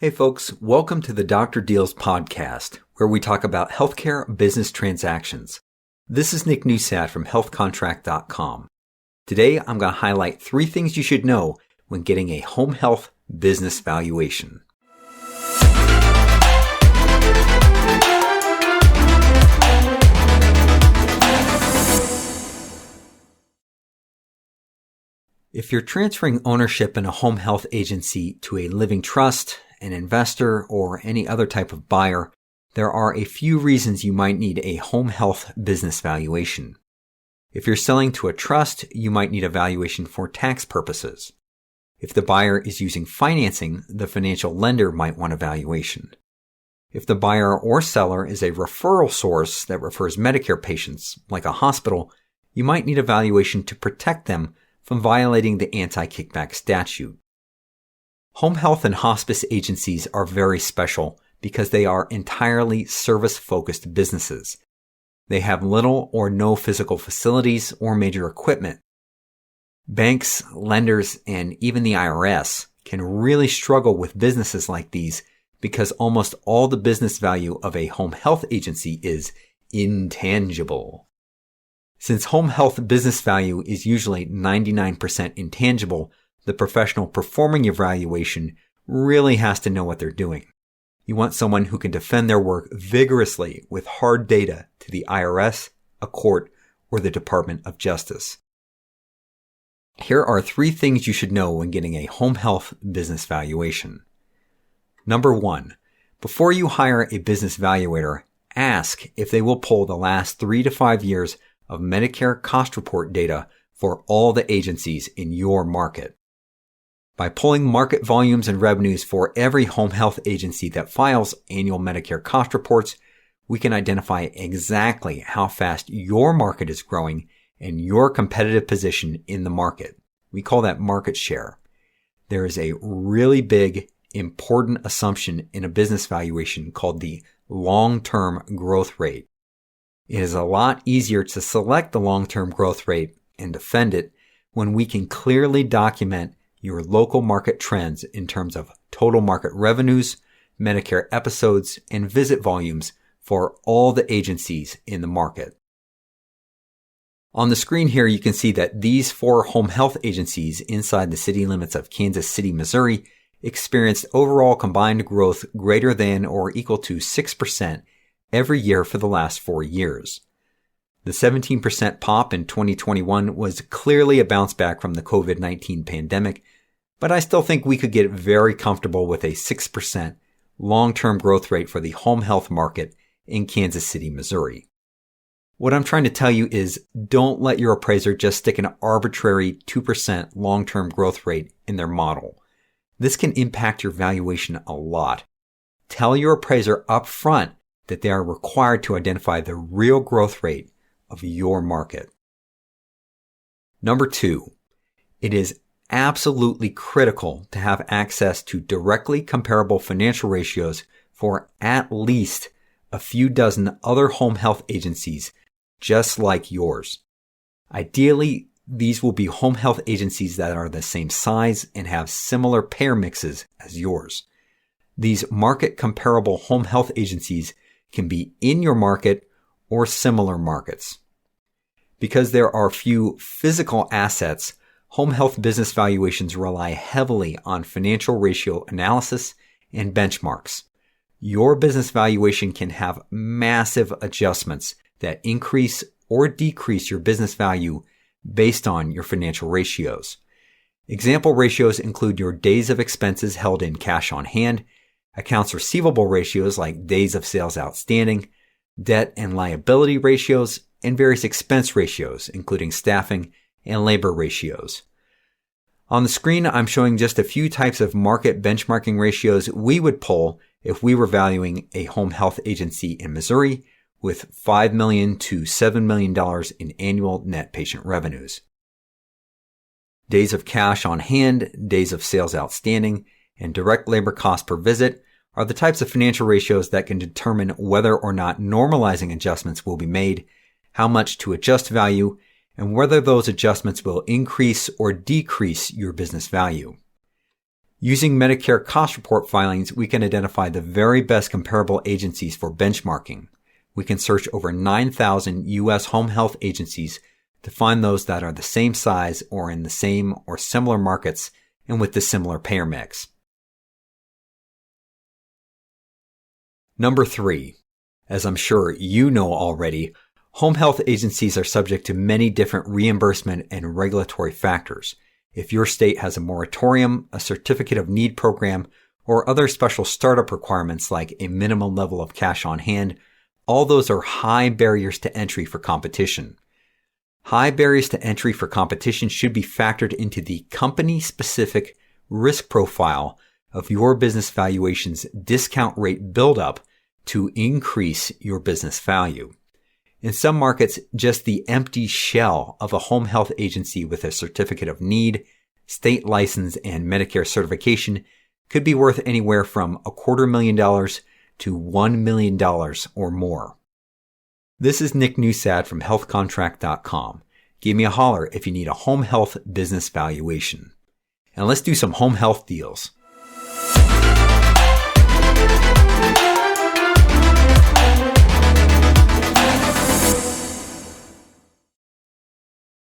Hey folks, welcome to the Dr. Deals podcast, where we talk about healthcare business transactions. This is Nick Newsat from healthcontract.com. Today, I'm going to highlight 3 things you should know when getting a home health business valuation. If you're transferring ownership in a home health agency to a living trust, an investor, or any other type of buyer, there are a few reasons you might need a home health business valuation. If you're selling to a trust, you might need a valuation for tax purposes. If the buyer is using financing, the financial lender might want a valuation. If the buyer or seller is a referral source that refers Medicare patients, like a hospital, you might need a valuation to protect them from violating the anti-kickback statute. Home health and hospice agencies are very special because they are entirely service-focused businesses. They have little or no physical facilities or major equipment. Banks, lenders, and even the IRS can really struggle with businesses like these because almost all the business value of a home health agency is intangible. Since home health business value is usually 99% intangible, the professional performing your valuation really has to know what they're doing. You want someone who can defend their work vigorously with hard data to the IRS, a court, or the Department of Justice. Here are 3 things you should know when getting a home health business valuation. Number 1, before you hire a business valuator, ask if they will pull the last 3 to 5 years of Medicare cost report data for all the agencies in your market. By pulling market volumes and revenues for every home health agency that files annual Medicare cost reports, we can identify exactly how fast your market is growing and your competitive position in the market. We call that market share. There is a really big, important assumption in a business valuation called the long-term growth rate. It is a lot easier to select the long-term growth rate and defend it when we can clearly document your local market trends in terms of total market revenues, Medicare episodes, and visit volumes for all the agencies in the market. On the screen here, you can see that these 4 home health agencies inside the city limits of Kansas City, Missouri, experienced overall combined growth greater than or equal to 6% every year for the last 4 years. The 17% pop in 2021 was clearly a bounce back from the COVID-19 pandemic, but I still think we could get very comfortable with a 6% long-term growth rate for the home health market in Kansas City, Missouri. What I'm trying to tell you is don't let your appraiser just stick an arbitrary 2% long-term growth rate in their model. This can impact your valuation a lot. Tell your appraiser up front that they are required to identify the real growth rate of your market. Number 2, it is absolutely critical to have access to directly comparable financial ratios for at least a few dozen other home health agencies just like yours. Ideally, these will be home health agencies that are the same size and have similar payer mixes as yours. These market comparable home health agencies can be in your market or similar markets. Because there are few physical assets, home health business valuations rely heavily on financial ratio analysis and benchmarks. Your business valuation can have massive adjustments that increase or decrease your business value based on your financial ratios. Example ratios include your days of expenses held in cash on hand, accounts receivable ratios like days of sales outstanding, debt and liability ratios, and various expense ratios, including staffing and labor ratios. On the screen, I'm showing just a few types of market benchmarking ratios we would pull if we were valuing a home health agency in Missouri with $5 million to $7 million in annual net patient revenues. Days of cash on hand, days of sales outstanding, and direct labor cost per visit are the types of financial ratios that can determine whether or not normalizing adjustments will be made, how much to adjust value, and whether those adjustments will increase or decrease your business value. Using Medicare cost report filings, we can identify the very best comparable agencies for benchmarking. We can search over 9,000 U.S. home health agencies to find those that are the same size or in the same or similar markets and with the similar payer mix. Number 3. As I'm sure you know already, home health agencies are subject to many different reimbursement and regulatory factors. If your state has a moratorium, a certificate of need program, or other special startup requirements like a minimum level of cash on hand, all those are high barriers to entry for competition. High barriers to entry for competition should be factored into the company-specific risk profile of your business valuation's discount rate buildup to increase your business value. In some markets, just the empty shell of a home health agency with a certificate of need, state license, and Medicare certification could be worth anywhere from $250,000 to $1 million or more. This is Nick Newsad from healthcontract.com. Give me a holler if you need a home health business valuation. And let's do some home health deals.